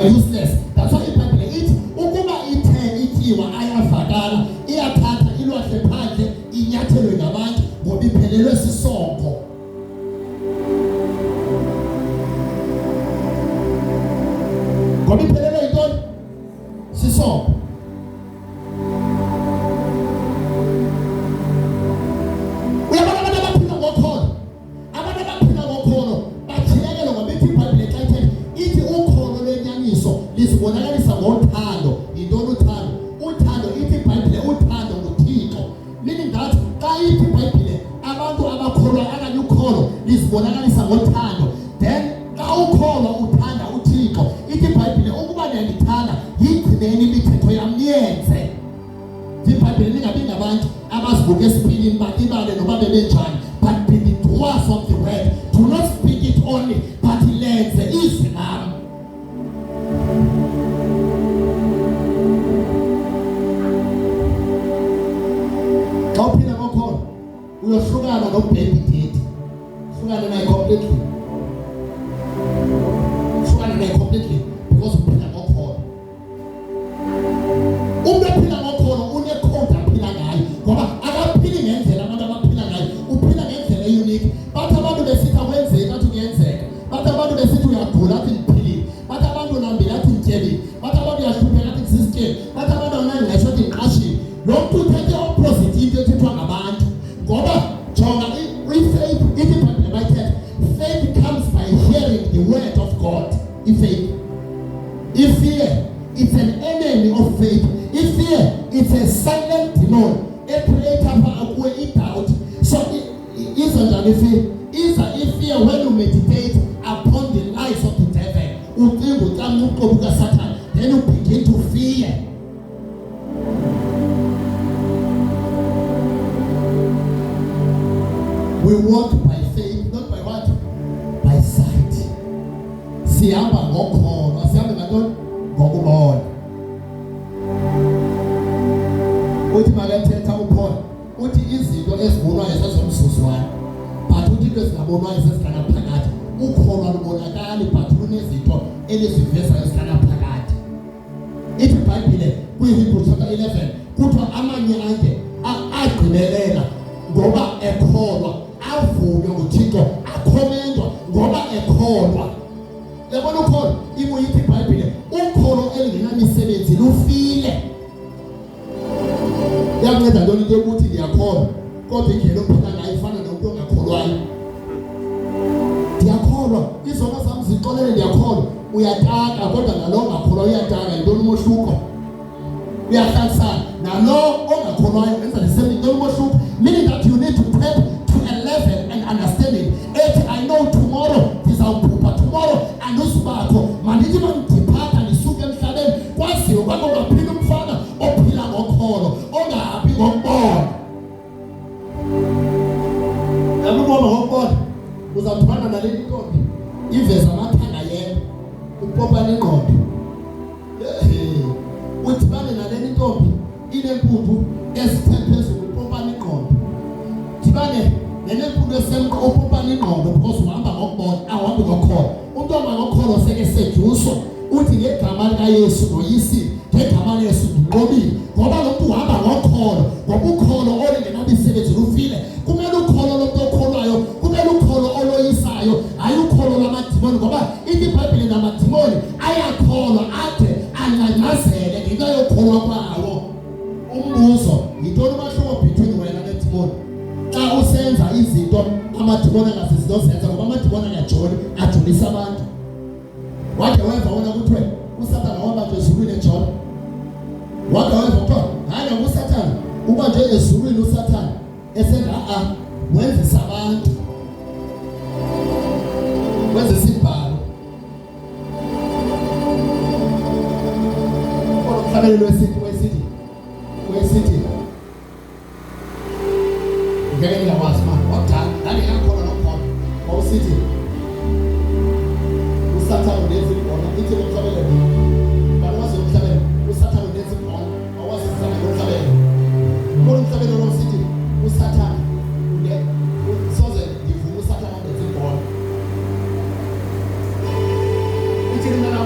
useless. That's why iBhayibhile ithi ukuba ithe ityiwa ayavakala iyathatha ilwahle phandle inyathelwe ngabantu ngoba iphelelwe sisongo. Ngoba iphelelwe yintoni? Sisongo. Uyabona abantu abaphila ngokholo. Abantu abaphila ngokholo bajilekele ngoba ithi iBhayibhile xa ithetha ithi ukholo lwenyaniso lizibonakalisa ngothando. Yintoni uthando? Uthando ithi iBhayibhile uthando nguThixo. Meaning that xa ithi iBhayibhile abantu abakholwa okanye ukholo lizibonakalisa ngothando, then xa ukholwa uthanda uThixo ithi iBhayibhile ukuba niyandithanda yigcineni imithetho yam niyenze. iBhayibhile lingabi ngabantu abazibuka esipilini balibale noba bebenjani, but be the doers of the word. Do not speak it only, but lenze izwi lami. Xa uphila ngokholo uyohlukana nobaby daddy, hlukana naye completely. Hlukana naye completely because uphila ngokholo. Umuntu ophila ngokholo une-code aphila ngayo ngoba akaphili ngendlela abantu abaphila ngayo, uphila ngendlela unique. Bathi abantu besithi akwenzeki athi kuyenzeka, bathi abantu besithi uyagula athi ngiphilile, bathi abantu unambile athi ngityebile, bathi abantu uyahlupheka athi ngizisityebi, bathi abantu awunandinesho athi ngiqashile. Lo mntu uthethe opposite into ethethwa ngabantu ngoba jonga i-faith ithi iBhayibhile bayithetha faith comes by hearing the word of God. I-faith, i-fear, it's an enemy of faith. I-fear, it's a silent demon ecreate apha kuwe i-doubt. So iza njani i-fear? Iza i-fear when you meditate upon the lies of the devil. Ucinga ucanga uqobo kaSathane, then you begin to fear. We walk by faith, not by what? By sight. Sihamba ngokholo, asihambi ngantoni? Ngokubona. Uthi makethetha ukholo, uthi izinto ezibonwayo zezomzuzwana, but uthi into ezingabonwayo zezihlala phakathi. Ukholo alubonakali, but lunezinto eliziveza ezihlala phakathi. Ithi iBhayibhile kwiHebrew chapter 11 kuthiwa amanye ake agqibelela ngoba ekholwa, avunywe nguThixo, akhomendwa ngoba ekholwa. Yabona ukholo ibuye ithi iBhayibhile ukholo elingenamisebenzi lufile. Yakunceda ntoni into yokuthi ndiyakholwa kodwa indlela ophila ngayo ifana nomntu ongakholwayo? Ndiyakholwa, izono zam zixolele, ndiyakholwa. Uyataka kodwa nalo ongakholwa uyataka. Yintoni umohluko? Uyahlalisana nalo ongakholwayo enza the same. Yintoni umohluko? Meaning that you need to tap to a level and understanding. I know tomorrow ndizawubhubha, tomorrow andizubakho, mandithi mandiphatha ndisuke emhlabeni kwaziyo kwakho ungaphila umfana ophila ngokholo ongahambi ngokubona. Yabona ngokubona uzawuthwana nale ntombi iveza amathanga yena upopa nengqondo. Udibane nale ntombi inempuphu ezithe phezulu upopa nengqondo. Dibane nenemfundo esemqo upopa nengqondo because uhamba ngokubona ahambi ngokholo. Umuntu ohamba ngokholo seke seduswa uthi ngegama likaYesu noyisi, ngegama likaYesu ngiqobile ngoba lo muntu uhamba ngokholo. Ngoba ukholo olingenamisebenzi lufile. Kumele ukholo lomuntu okholwayo, kumele ukholo oloyisayo, hayi ukholo lwamadimoni ngoba ithi iBhayibhile namadimoni ayakholwa ade angcangcazele ngenxa yokholwa kwawo. Umbuzo, yintoni umahluko between wena nedimoni? Xa usenza izinto amadimoni angazizinto zenza ngoba amadimoni ayajoli, ajolisa abantu. Wake weva wona kuthiwe uSathane wabanjwe ezulwini eJona? Wake weva kuthiwa hayi uSathane ubanjwe ezulwini, uSathane esenga wenzisa abantu, wenzisa ibhalo. Umhlabelelo wesithi ngeke ngiyakwazi manje wakudala ndangingakhona nokhona wawusithi uSathane ulenza ibhola. Ithi umhlabelelo bakwazi umhlabelelo uSathane ulenza ibhola, awazi uSathane umhlabelelo. Kodwa umhlabelelo wasithi uSathane soze ngivuma uSathane ulenza ibhola. Uthi mina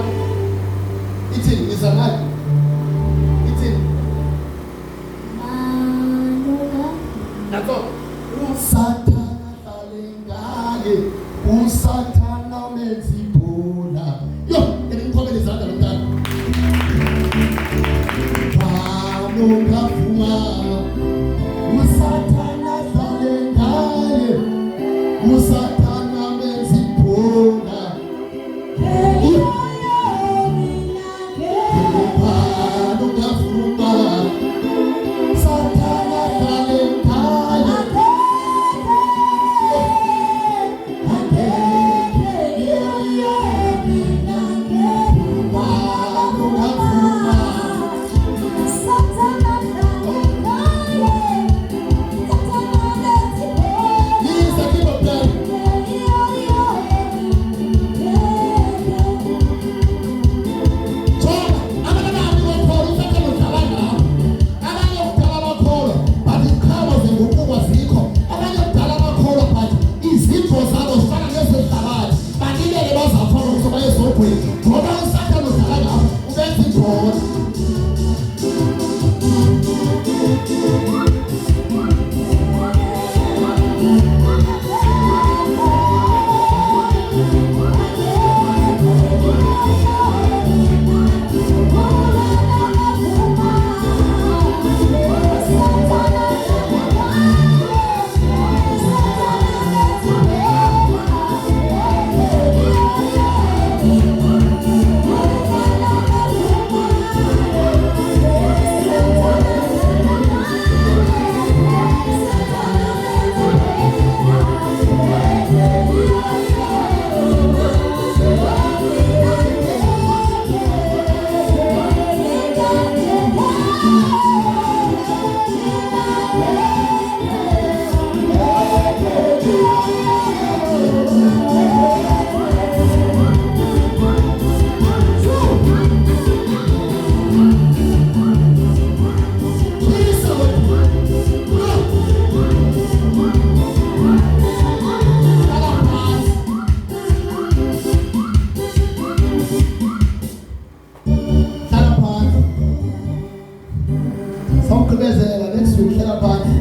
Samgqibezela next week hlala phansi.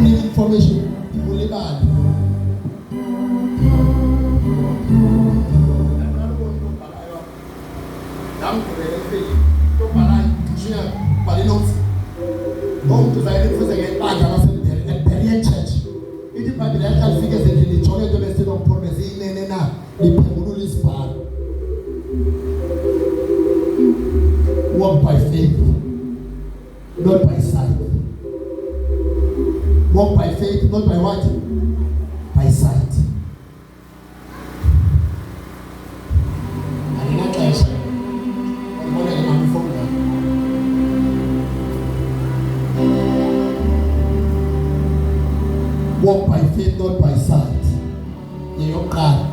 Need information. Ulibali. To the Berean church. It is by the local figures that the children of the state of Promise in the Pemulis part. Walk by faith, not by sight. Walk by faith, not by what? By sight. And in that case, I'm going to come from there. Walk by faith, not by sight. In your car.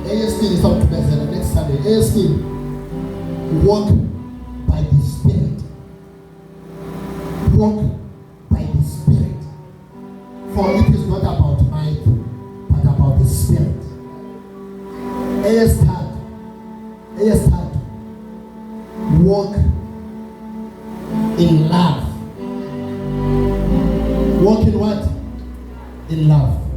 AST is up to the next Sunday. AST, walk by the Spirit. Walk by the Spirit. For it is not about might, but about the Spirit. AST, walk in love. Walk in what? In love.